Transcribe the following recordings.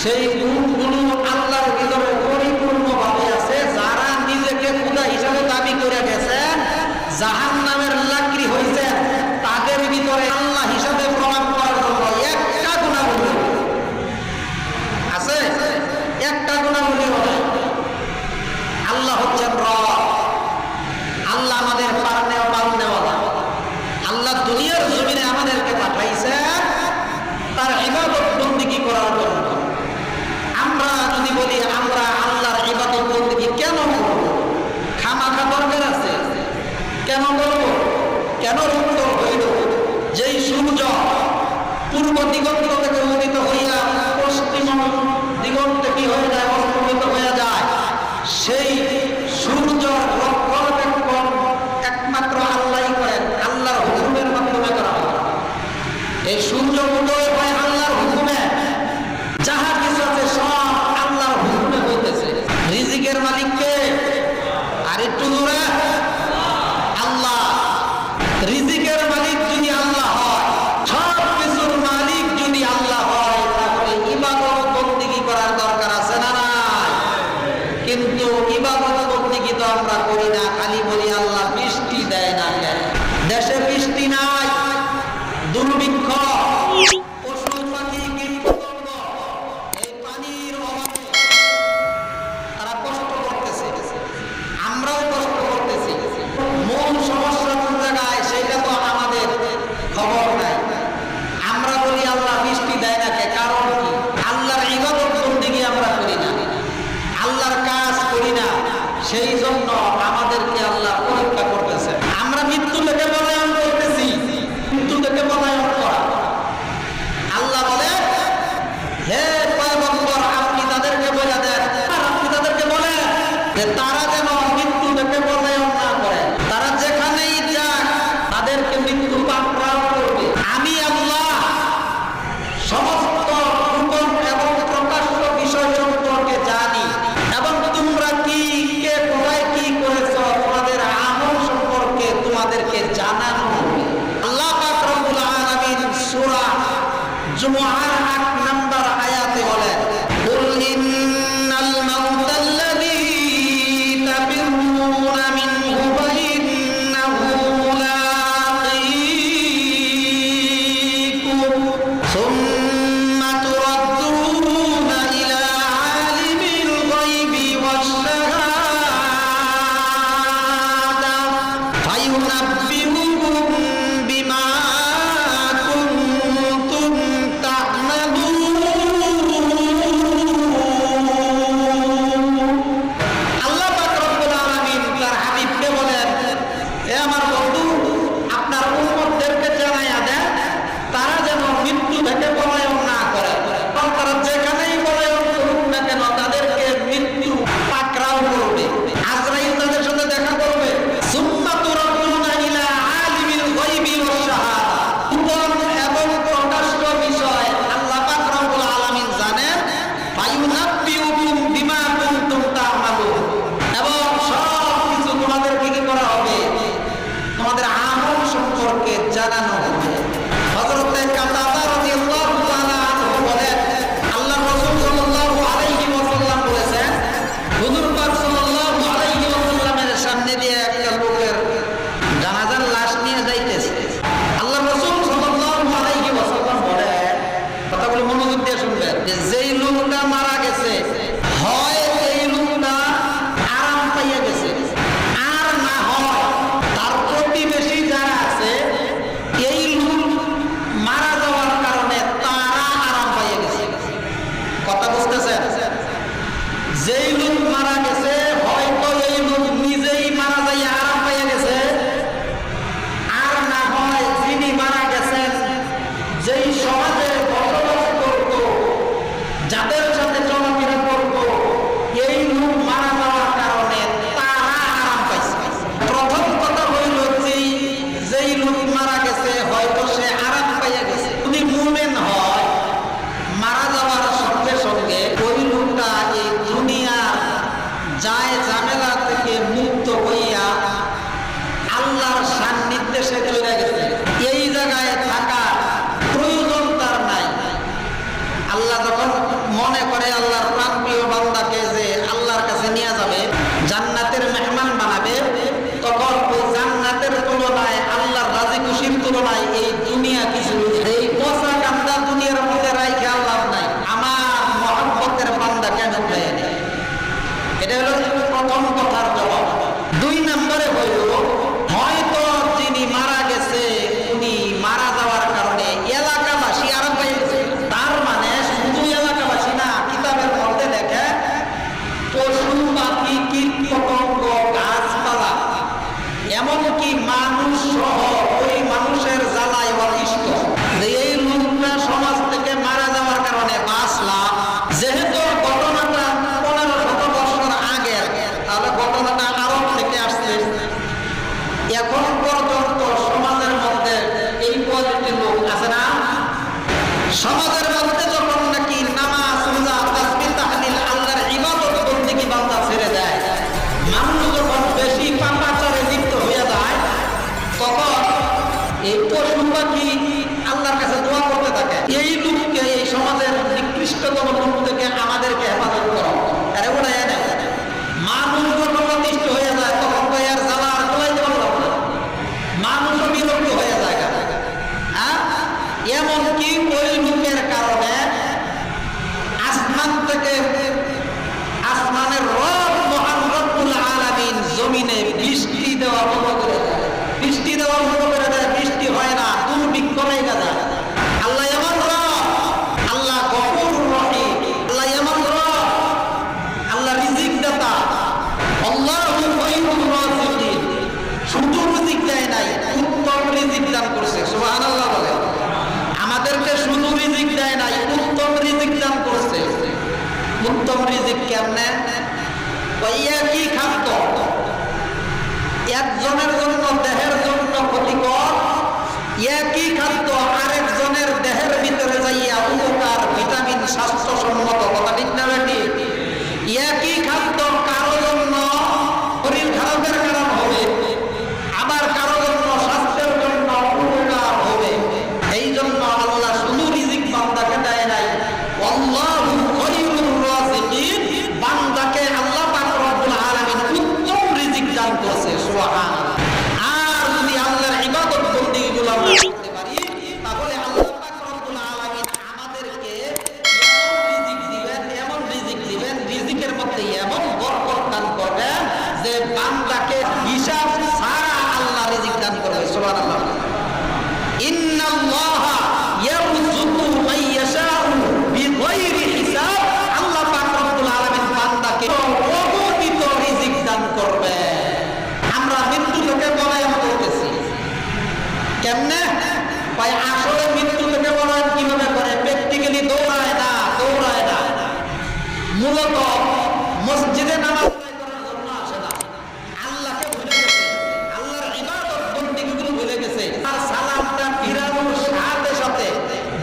সেই গুণগুলো আল্লাহর ভিতরে পরিপূর্ণভাবে আছে। যারা নিজেকে খোদা হিসাবে দাবি করে গেছেন, জাহান্নামের লাকড়ি হয়েছেন, তাদের ভিতরে আল্লাহ হিসাবে প্রমাণ করার জন্য একটা গুণাবলী আছে, একটা গুণাবলী হলে আল্লাহ হচ্ছেন রব। আল্লাহ আমাদের পালনেওয়ালা। আল্লাহ দুনিয়ার জমিনে আমাদেরকে পাঠাইছেন তার ইবাদত বন্দেগী করার জন্য। আমরা যদি বলি আমরা আল্লাহর ইবাদত বন্দেগী কেন করব, খামাখা দরকার আছে, কেন করব? কেন উত্তর হইল যেই সূর্য পূর্ব দিগন্ত থেকে উদিত হইয়া পশ্চিম দিগন্তে কি হয়ে যায়, অস্তমিত হয়ে যায়, সেই সূর্য রক্ষণাবেক্ষণ একমাত্র আল্লাহই করেন, আল্লাহর হুকুমের মাধ্যমে করা হয়। এই সূর্য উদয় হয় আল্লাহর হুকুমে, যাহা কিছু আছে সব আল্লাহর হুকুমে হইতেছে। রিজিকের মালিককে আর একটু দূরে আল্লাহ। রিজিকের মালিক যদি আল্লাহ হয়, সব কিছুর মালিক যদি আল্লাহ হয়, তাহলে ইবাদত বন্দেগী করার দরকার আছে না নাই? কিন্তু ইবাদত বন্দেগী তো আমরা করি না, খালি বলি আল্লাহ বৃষ্টি দেয় না কেন? দেশে বৃষ্টি নাই, দুর্ভিক্ষ, পশু পাখি কীটপতঙ্গ, এই পানির অভাবে তারা কষ্ট করতেছে, আমরাও কষ্ট করতেছি। মূল সমস্যা কোন জায়গায় সেটা তো আমাদের খবর নাই। আমরা বলি আল্লাহ বৃষ্টি দেয় না কে, কারণ কি? আল্লাহর ইবাদত বন্দেগী আমরা করি না, আল্লাহর কাজ করি না, সেই জন্য আমাদেরকে আল্লাহ পরীক্ষা করতেছে। আমরা মৃত্যু থেকে পলায়ন করতেছি, মৃত্যু থেকে পলায়ন করা। আল্লাহ বলে, হে পয়গম্বর, আপনি তাদেরকে বলে দেন, আপনি তাদেরকে বলেন যে তারা যেন মৃত্যু থেকে পলায়ন না করে, তারা যেখানেই যাক তাদেরকে মৃত্যু পাকড়াও করবে। আমি আল্লাহ সমস্ত গোপন এবং প্রকাশ্য বিষয় সম্পর্কে জানি, এবং তোমরা কি কে কোথায় কি করেছ তোমাদের আমল সম্পর্কে তোমাদেরকে জানানো হবে। আল্লাহ পাক রব্বুল আলামিন সূরা জুমআর ৮ নম্বর আয়াতে বলেন, কুল ইন্নাল মাউতাল্লাযী তাফিরুনা মিনহু ফাইন্নাহু মুলাকীকুম সুম্মা তুরাদ্দুনা ইলা আলিমিল গায়বি ওয়াশ শাহাদা ফায়ুনাব্বিউকুম বিমা কুনতুম তা'মালুন। আল্লাহ পাক রব্বুল আলামিন তার হাবিবকে বলেন, হে আমার বন্ধু, আপনার উম্মতদেরকে জানাইয়া দেন তারা যেন মৃত্যু থেকে পলায়ন না করে, কারণ তারা যেখানেই পলায়ন করুক না কেন তাদেরকে মৃত্যু পাকড়াও করবে, আজরাইল তাদের সাথে দেখা করবে। সুম্মা তুরাদ্দুনা ইলা আলিমিল গায়বি ওয়াশ শাহাদা, গোপন এবং প্রকাশ্য বিষয় আল্লাহ পাক রব্বুল আলামিন জানেন। ফায়ুনাব্বিউকুম বিমা কুনতুম তা'মালুন, এবং সব কিছু তোমাদেরকে কি করা হবে, তোমাদের আমল সম্পর্কে জানানো হবে। হযরতে কাতাদা রাদিয়াল্লাহু তাআলা আনহু বলেন, আল্লাহর রাসূল সাল্লাল্লাহু আলাইহি ওয়াসাল্লাম বলেছেন, হুজুর পাক সাল্লাল্লাহু আলাইহি ওয়াসাল্লামের সামনে দিয়ে একটা লোকের জানাজার লাশ নিয়ে যাইতেছে। আল্লাহর রাসূল সাল্লাল্লাহু আলাইহি ওয়াসাল্লাম বলেন, কথাগুলো মনোযোগ দিয়ে শুনবেন, যে যেই লোকটা মারা গেছে, হয় এই লোকটা আরাম পাইয়া গেছে, আর না হয় তার প্রতিবেশী যারা আছে এই লোক মারা যাওয়ার কারণে তারা আরাম পাইয়া গেছে। কথা বুঝতেছেন? যেই লোক মারা গেছে, হয়তো এই লোক নিজেই মারা যাইয়া আরাম পাইয়া গেছে, আর না হয় যিনি মারা গেছেন যেই সমাজে বসবাস করত, যাদের সাথে চলাফেরা করত, এই লোক মারা যাওয়ার কারণে তারা আরাম পাইছে। প্রথম কথা হইল যেই লোক মারা গেছে হয়তো সে আরাম পাইয়া গেছে। যদি মুমিন হয়, মারা যাওয়ার সঙ্গে সঙ্গে ওই লোকটা এই দুনিয়ার যায় ঝামেলা থেকে মুক্ত হইয়া আল্লাহর সান্নিধ্যে সে চলে গেছে। এই জায়গায় থাকার প্রয়োজন তার নাই। আল্লাহ যখন মনে থেকে আসমানের রব মহান রব্বুল আলামিন জমিনে বৃষ্টি দেওয়া বন্ধ করে দেয়, বৃষ্টি দেওয়া বন্ধ করে দেয়, বৃষ্টি হয় না, দুর্ভিক্ষ লেগে যায়। আল্লাহ এমন রব, আল্লাহ গফুর রহিম, আল্লাহ এমন রব, আল্লাহ রিজিক দাতা। আল্লাহু খায়রুর রাযিকিন, শুধু রিজিক দেয় নাই, উত্তম রিজিক দান করেছে। সুবহানাল্লাহ বলে। আমাদেরকে শুধু রিজিক দেয় নাই, উত্তম রিজিক দান করেছে। উত্তম রিজিক কেমনে? কি খাদ্য একজনের জন্য দেহের জন্য ক্ষতিকর, একই খাদ্য আরেকজনের দেহের ভিতরে যাইয়া উপকার, ভিটামিন, স্বাস্থ্যসম্মত। কথা ঠিক না বেটি? একই খাদ্য কারো জন্য শরীর খারাপের কারণ হবে, আবার কারো জন্য স্বাস্থ্যের জন্য উপকার হবে। এই জন্য আল্লাহ শুধু রিজিক বান্দাকে দেয় নাই, আল্লাহু খায়রুর রাযিকিন, বান্দাকে আল্লাহ পাক রব্বুল আলামিন উত্তম রিজিক দান করেছে। সুবহানাল্লাহ। আর যদি আল্লাহর ইবাদত বন্দেগীগুলো আমরা করতে পারি, তাহলে আল্লাহ পাক রব্বুল আলামিন আমাদেরকে এমন রিজিক দিবেন, এমন রিজিক দিবেন, রিজিকের মধ্যে এমন বরকত দান করবেন যে বান্দাকে হিসাব ছাড়া আল্লাহ রিজিক দান করবে। সুবহানাল্লাহ। ইন্নাল্লাহা ইয়ারযুকু মান ইয়াশাউ বিগাইরি হিসাব, আল্লাহ পাক রব্বুল আলামিন বান্দাকে অগণিত রিজিক দান করবে। আমরা মৃত্যু থেকে পলায়ন করতেছি কেমনে? ভাই আসলে মৃত্যু থেকে পলায়ন কিভাবে করে? প্র্যাকটিক্যালি দৌড়ায় না, দৌড়ায় না, মূলত মসজিদে নামাজ আদায় করার জন্য আসে না, আল্লাহকে ভুলে গেছে, আল্লাহর ইবাদত বন্দেগীগুলো ভুলে গেছে। আর সালামটা ফিরানোর সাথে সাথে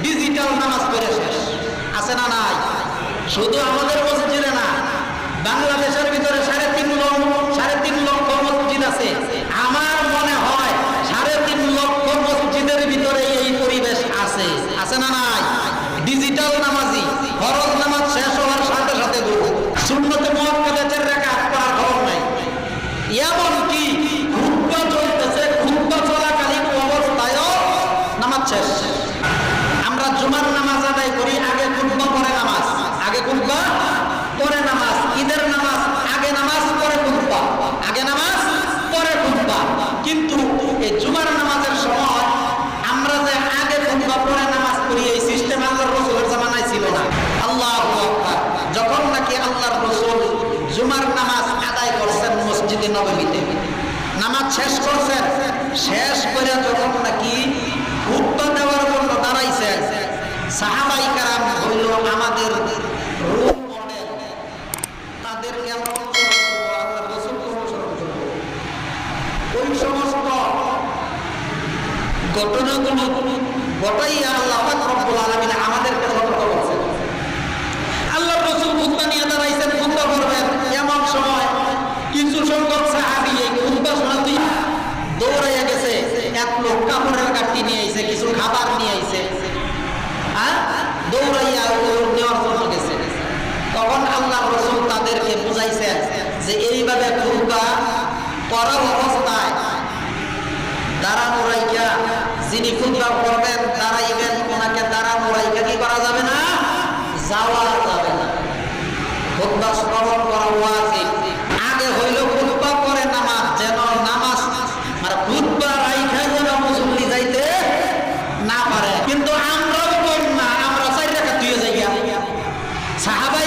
ডিজিটাল নামাজ পড়ে শেষ। আছে না নাই? শুধু আমাদের মসজিদে না, বাংলাদেশের ভিতরে 3.5 লক্ষ মসজিদ আছে। আমার মনে হয় 3.5 লক্ষ মসজিদের ভিতরে এই পরিবেশ আছে। আছে না নাই? ডিজিটাল নামাজি, ফরজ নামাজ শেষ হওয়ার সাথে সাথে সুন্নতে মুআক্কাদা 4 রাকাত পড়ার খবর নাই। এমন কি খুতবা চলতেছে, খুতবা চলাকালীন অবস্থায়ও নামাজ শেষ। আমরা জুমার নামাজ আদায় করি, আগে খুতবা পরে নামাজ, আগে খুতবা পরে নামাজ। ঈদের নামাজ আগে নামাজ পরে খুতবা, আগে নামাজ পরে খুতবা। কিন্তু এই জুমার নামাজের সময় আমরা যে আগে খুতবা পরে নামাজ পড়ি, এই সিস্টেম আল্লাহর রাসূলের জামানায় ছিল না। আল্লাহু আকবার। যখন নাকি আল্লাহর রাসূল জুমার নামাজ আদায় করছেন মসজিদে নববীতে, নামাজ শেষ করছেন, শেষ করে যখন নাকি খুতবা দেওয়ার জন্য দাঁড়াইছেন, সাহাবায়ে কেরাম হইল আমাদের রোল মডেল, তাদেরকে আমরা অনুসরণ করব, আল্লাহর রাসূলকে অনুসরণ করব। ওই সমস্ত ঘটনাগুলো ঘটাইয়া আল্লাহ পাক রব্বুল আলামিন আমাদেরকে সতর্ক করছেন। আল্লাহর রাসূল খুতবা নিয়ে দাঁড়াইছেন, খুতবা করবেন, এমন সময় কিছু সংখ্যক সাহাবী এই খুতবা শোনাতেই দৌড়াইয়া গেছে। এক লোক কাপড়ের গাঁটটি নিয়ে আইছে, কিছু খাবার নিয়ে আইছে, দৌড়াইয়া নেওয়ার জন্য গেছে। তখন আল্লাহর রাসূল তাদেরকে বুঝাইছেন যে এইভাবে খুতবা করা অবস্থায় দাঁড়ানো রাইখা, যিনি খুতবা করবেন দাঁড়াইবেন, ওনাকে দাঁড়ানো রাইখা কি করা যাবে না? যাওয়া যাবে না। খুতবা শ্রবণ করা ওয়াজিব। আগে হইল খুতবা পরে নামাজ, যেন নামাজ মানে খুতবা রাইখা যেন মুসল্লি যাইতে না পারে। কিন্তু আমরাও করি না, আমরা 4 রাকাত দিয়ে যাই। সাহাবা